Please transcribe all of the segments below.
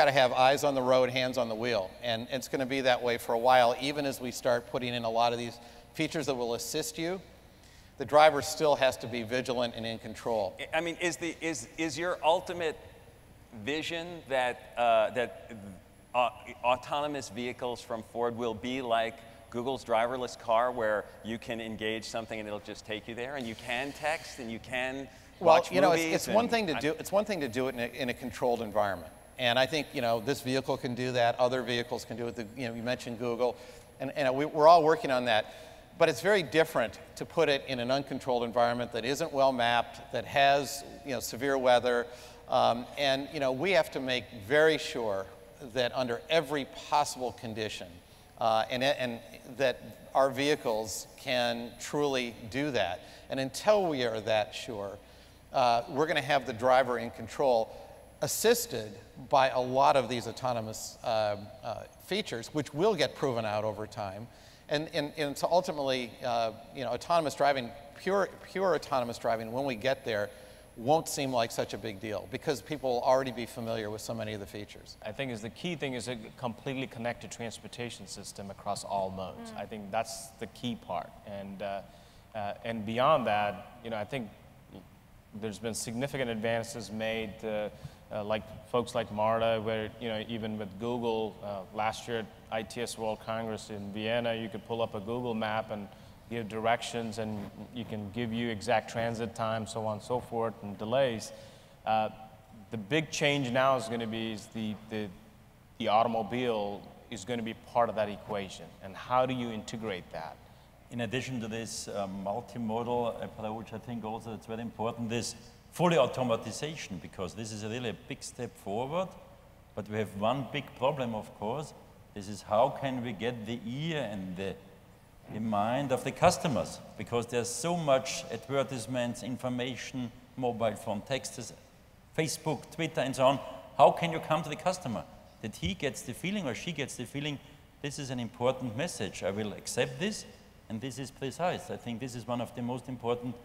got to have eyes on the road, hands on the wheel. And it's going to be that way for a while, even as we start putting in a lot of these features that will assist you. The driver still has to be vigilant and in control. I mean, is your ultimate vision that, autonomous vehicles from Ford will be like Google's driverless car, where you can engage something and it'll just take you there, and you can text and you can watch movies? It's one thing to do. It's one thing to do it in a controlled environment, and I think this vehicle can do that. Other vehicles can do it. You mentioned Google, and we're all working on that. But it's very different to put it in an uncontrolled environment that isn't well mapped, that has severe weather, and we have to make very sure that under every possible condition, and that our vehicles can truly do that. And until we are that sure, we're going to have the driver in control, assisted by a lot of these autonomous features, which will get proven out over time. And so ultimately, autonomous driving, pure autonomous driving, when we get there, won't seem like such a big deal because people will already be familiar with so many of the features. I think the key thing is a completely connected transportation system across all modes. I think that's the key part. And beyond that, I think there's been significant advances made, like folks like Marta, where even with Google, last year at ITS World Congress in Vienna, you could pull up a Google map and give directions, and you can give you exact transit time, so on and so forth, and delays. The big change now is going to be the automobile is going to be part of that equation, and how do you integrate that? In addition to this multimodal approach, I think also it's very important is fully automatization, because this is really a big step forward. But we have one big problem, of course. This is how can we get the ear and the mind of the customers, because there's so much advertisements, information, mobile phone texts, Facebook, Twitter, and so on. How can you come to the customer that he gets the feeling or she gets the feeling this is an important message, I will accept this, and this is precise. I think this is one of the most important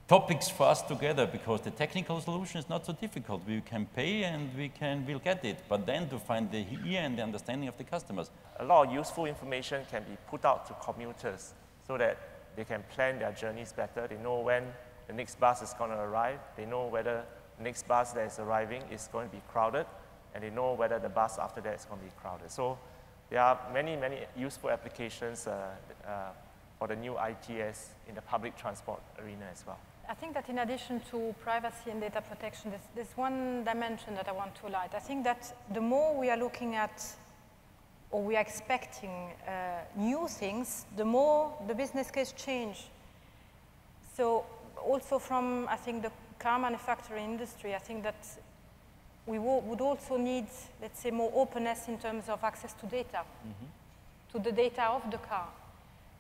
topics for us together, because the technical solution is not so difficult. We can pay and we'll get it, but then to find the ear and the understanding of the customers. A lot of useful information can be put out to commuters so that they can plan their journeys better. They know when the next bus is going to arrive. They know whether the next bus that is arriving is going to be crowded, and they know whether the bus after that is going to be crowded. So there are many, many useful applications for the new ITS in the public transport arena as well. I think that in addition to privacy and data protection, there's one dimension that I want to highlight. I think that the more we are looking at, or we are expecting new things, the more the business case change. So also from, I think, the car manufacturing industry, I think that we would also need, let's say, more openness in terms of access to data, to the data of the car.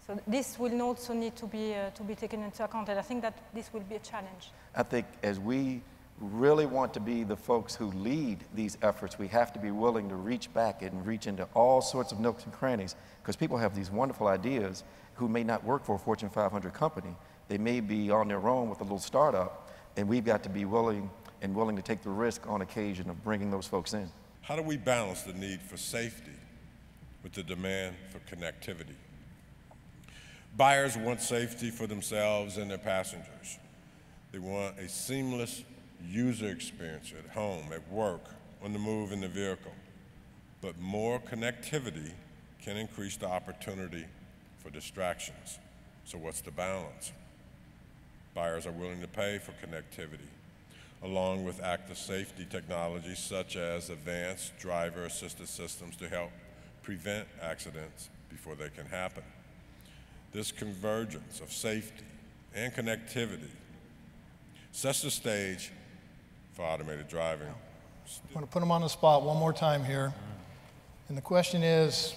So this will also need to be taken into account, and I think that this will be a challenge. I think as we really want to be the folks who lead these efforts, we have to be willing to reach back and reach into all sorts of nooks and crannies, because people have these wonderful ideas who may not work for a Fortune 500 company. They may be on their own with a little startup, and we've got to be willing to take the risk on occasion of bringing those folks in. How do we balance the need for safety with the demand for connectivity? Buyers want safety for themselves and their passengers. They want a seamless user experience at home, at work, on the move in the vehicle. But more connectivity can increase the opportunity for distractions. So what's the balance? Buyers are willing to pay for connectivity, along with active safety technologies such as advanced driver-assisted systems to help prevent accidents before they can happen. This convergence of safety and connectivity sets the stage for automated driving. I want to put them on the spot one more time here. And the question is,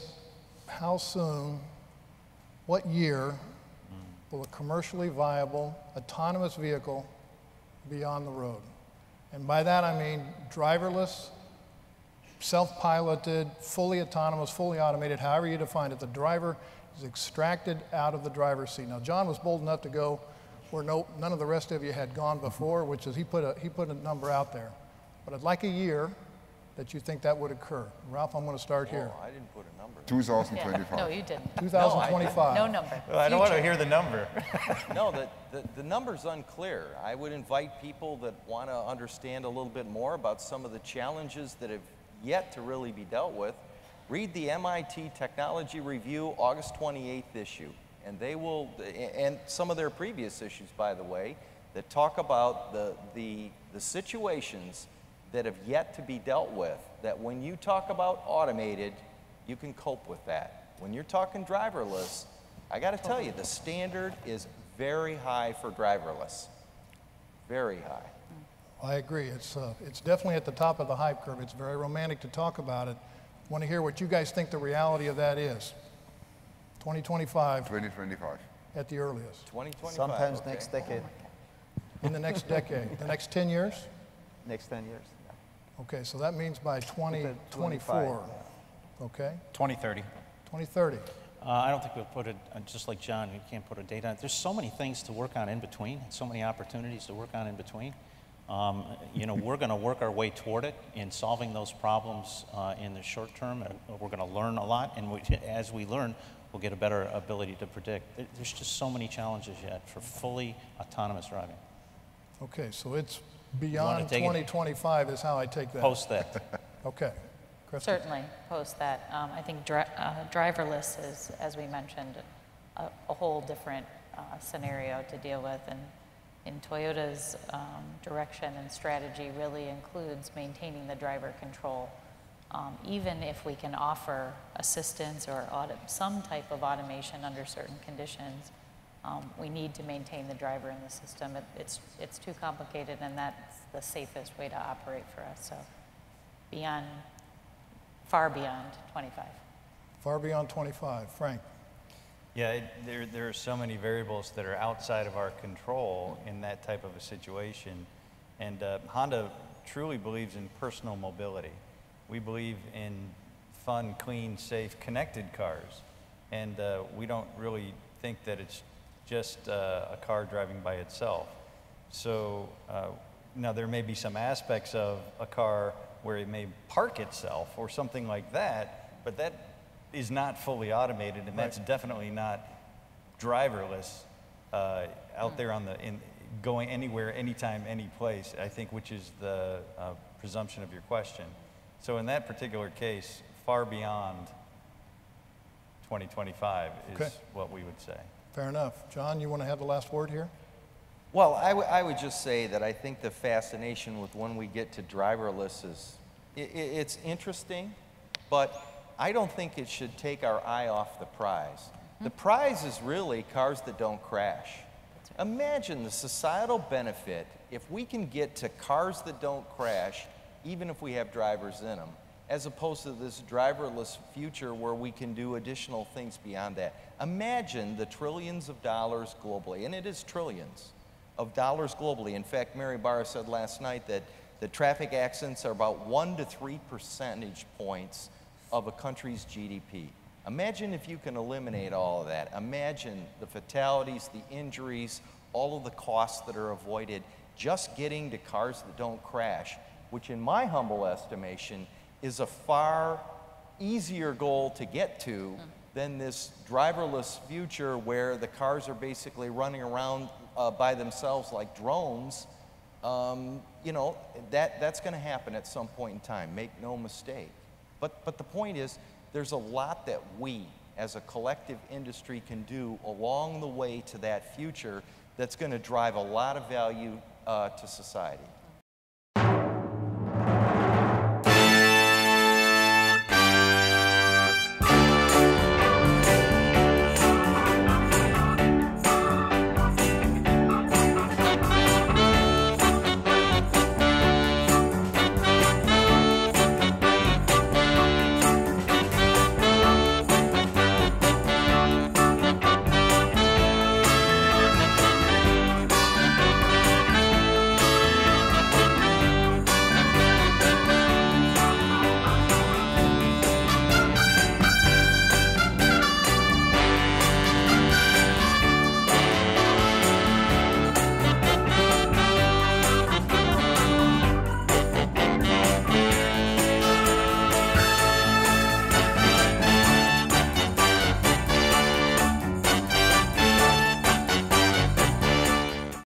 how soon, what year, will a commercially viable autonomous vehicle be on the road? And by that I mean driverless, self-piloted, fully autonomous, fully automated, however you define it. The driver is extracted out of the driver's seat. Now, John was bold enough to go where none of the rest of you had gone before, which is he put a number out there. But I'd like a year, that you think that would occur? Ralph, I'm going to start here. I didn't put a number. 2025. No, you didn't. 2025. No number. Well, I don't want to Future. hear the number. No, the number's unclear. I would invite people that want to understand a little bit more about some of the challenges that have yet to really be dealt with. Read the MIT Technology Review August 28th issue, and they will, and some of their previous issues, by the way, that talk about the situations that have yet to be dealt with, that when you talk about automated, you can cope with that. When you're talking driverless, I got to tell you, the standard is very high for driverless. Very high. I agree. It's definitely at the top of the hype curve. It's very romantic to talk about it. Want to hear what you guys think the reality of that is. 2025 2025. at the earliest. 2025. Sometimes okay. next decade, In the next decade, the next 10 years? next 10 years. Okay, so that means by 2024. Okay, 2030. 2030. I don't think we'll put it, just like John, we can't put a date on it. There's so many things to work on in between, so many opportunities to work on in between. You know, we're going to work our way toward it in solving those problems in the short term. And we're going to learn a lot, and as we learn, we'll get a better ability to predict. There's just so many challenges yet for fully autonomous driving. Okay, so it's beyond 2025 is how I take that. Post that. Okay. Kristen? Certainly, post that. I think driverless is, as we mentioned, a whole different scenario to deal with. And in Toyota's direction and strategy really includes maintaining the driver control. Even if we can offer assistance or some type of automation under certain conditions, we need to maintain the driver in the system. It's too complicated, and that's the safest way to operate for us. So far beyond 25. Far beyond 25. Frank? Yeah, there are so many variables that are outside of our control in that type of a situation. And Honda truly believes in personal mobility. We believe in fun, clean, safe, connected cars. And we don't really think that it's just a car driving by itself. So now there may be some aspects of a car where it may park itself or something like that, but that is not fully automated, and that's definitely not driverless out there going anywhere, anytime, any place, I think, which is the presumption of your question. So in that particular case, far beyond 2025 is what we would say. Fair enough. John, you want to have the last word here? Well, I would just say that I think the fascination with when we get to driverless is, it's interesting, but I don't think it should take our eye off the prize. The prize is really cars that don't crash. Imagine the societal benefit if we can get to cars that don't crash, even if we have drivers in them, as opposed to this driverless future where we can do additional things beyond that. Imagine the trillions of dollars globally, and it is trillions of dollars globally. In fact, Mary Barra said last night that the traffic accidents are about 1 to 3 percentage points of a country's GDP. Imagine if you can eliminate all of that. Imagine the fatalities, the injuries, all of the costs that are avoided just getting to cars that don't crash, which in my humble estimation is a far easier goal to get to than this driverless future where the cars are basically running around by themselves like drones. You know, that's going to happen at some point in time, make no mistake. But the point is, there's a lot that we, as a collective industry, can do along the way to that future that's going to drive a lot of value to society.